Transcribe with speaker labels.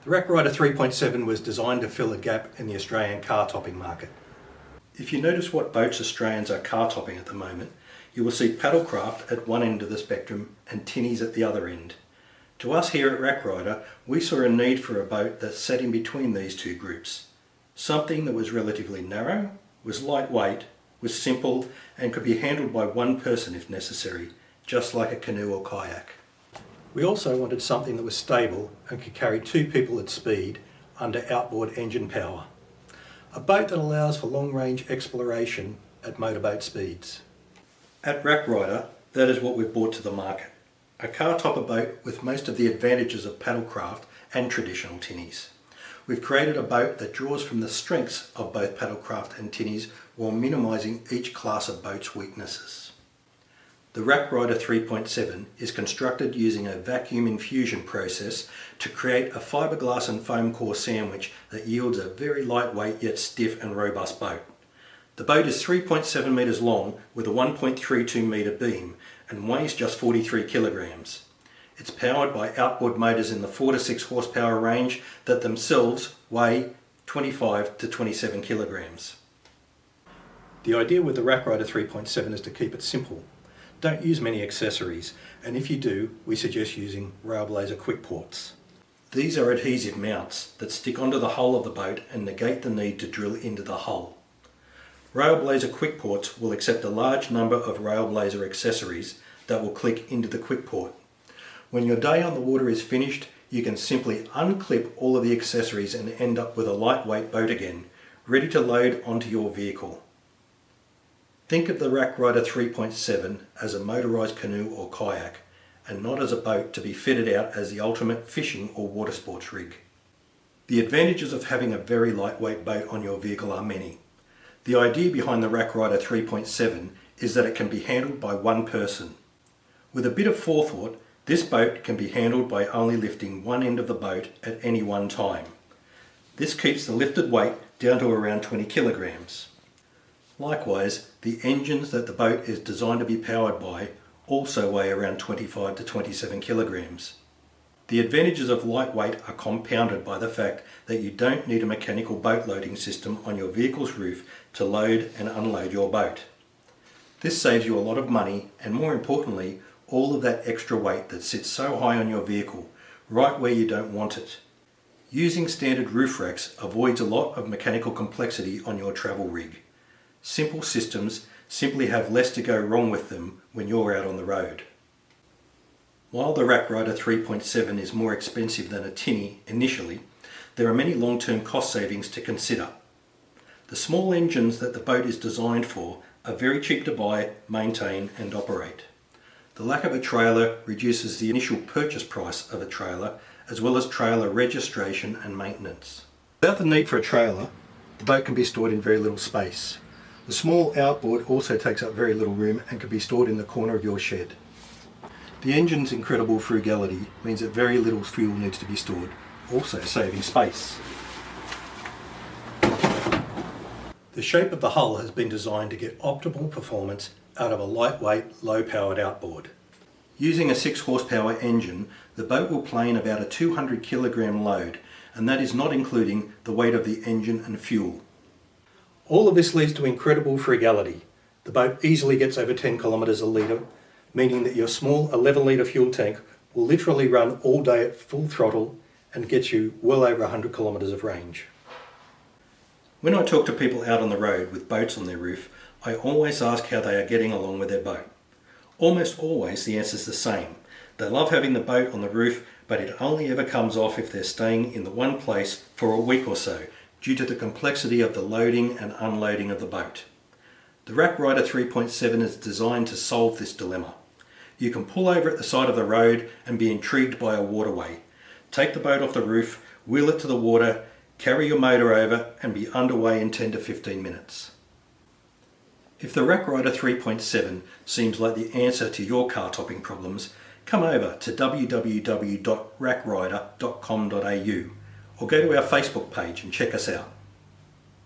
Speaker 1: The RackRider 3.7 was designed to fill a gap in the Australian car topping market. If you notice what boats Australians are car topping at the moment, you will see paddlecraft at one end of the spectrum and tinnies at the other end. To us here at RackRider, we saw a need for a boat that sat in between these two groups. Something that was relatively narrow, was lightweight, was simple and could be handled by one person if necessary, just like a canoe or kayak. We also wanted something that was stable and could carry two people at speed under outboard engine power. A boat that allows for long-range exploration at motorboat speeds. At RackRider, that is what we've brought to the market. A car topper boat with most of the advantages of paddlecraft and traditional tinnies. We've created a boat that draws from the strengths of both paddlecraft and tinnies while minimising each class of boat's weaknesses. The RackRider 3.7 is constructed using a vacuum infusion process to create a fiberglass and foam core sandwich that yields a very lightweight yet stiff and robust boat. The boat is 3.7 metres long with a 1.32 metre beam and weighs just 43 kilograms. It's powered by outboard motors in the 4 to 6 horsepower range that themselves weigh 25 to 27 kilograms. The idea with the RackRider 3.7 is to keep it simple. Don't use many accessories, and if you do, we suggest using Railblazer quick ports. These are adhesive mounts that stick onto the hull of the boat and negate the need to drill into the hull. Railblazer quick ports will accept a large number of Railblazer accessories that will click into the quick port. When your day on the water is finished, you can simply unclip all of the accessories and end up with a lightweight boat again, ready to load onto your vehicle. Think of the RackRider 3.7 as a motorised canoe or kayak, and not as a boat to be fitted out as the ultimate fishing or water sports rig. The advantages of having a very lightweight boat on your vehicle are many. The idea behind the RackRider 3.7 is that it can be handled by one person. With a bit of forethought, this boat can be handled by only lifting one end of the boat at any one time. This keeps the lifted weight down to around 20 kilograms. Likewise, the engines that the boat is designed to be powered by also weigh around 25 to 27 kilograms. The advantages of lightweight are compounded by the fact that you don't need a mechanical boat loading system on your vehicle's roof to load and unload your boat. This saves you a lot of money and, more importantly, all of that extra weight that sits so high on your vehicle, right where you don't want it. Using standard roof racks avoids a lot of mechanical complexity on your travel rig. Simple systems simply have less to go wrong with them when you're out on the road. While the RackRider 3.7 is more expensive than a tinny initially, there are many long-term cost savings to consider. The small engines that the boat is designed for are very cheap to buy, maintain and operate. The lack of a trailer reduces the initial purchase price of a trailer, as well as trailer registration and maintenance. Without the need for a trailer, the boat can be stored in very little space. The small outboard also takes up very little room and can be stored in the corner of your shed. The engine's incredible frugality means that very little fuel needs to be stored, also saving space. The shape of the hull has been designed to get optimal performance out of a lightweight, low-powered outboard. Using a 6 horsepower engine, the boat will plane about a 200 kilogram load, and that is not including the weight of the engine and fuel. All of this leads to incredible frugality. The boat easily gets over 10 kilometres a litre, meaning that your small 11 litre fuel tank will literally run all day at full throttle and get you well over 100 kilometres of range. When I talk to people out on the road with boats on their roof, I always ask how they are getting along with their boat. Almost always the answer is the same. They love having the boat on the roof, but it only ever comes off if they're staying in the one place for a week or so, due to the complexity of the loading and unloading of the boat. The RackRider 3.7 is designed to solve this dilemma. You can pull over at the side of the road and be intrigued by a waterway. Take the boat off the roof, wheel it to the water, carry your motor over and be underway in 10 to 15 minutes. If the RackRider 3.7 seems like the answer to your car topping problems, come over to www.rackrider.com.au or go to our Facebook page and check us out.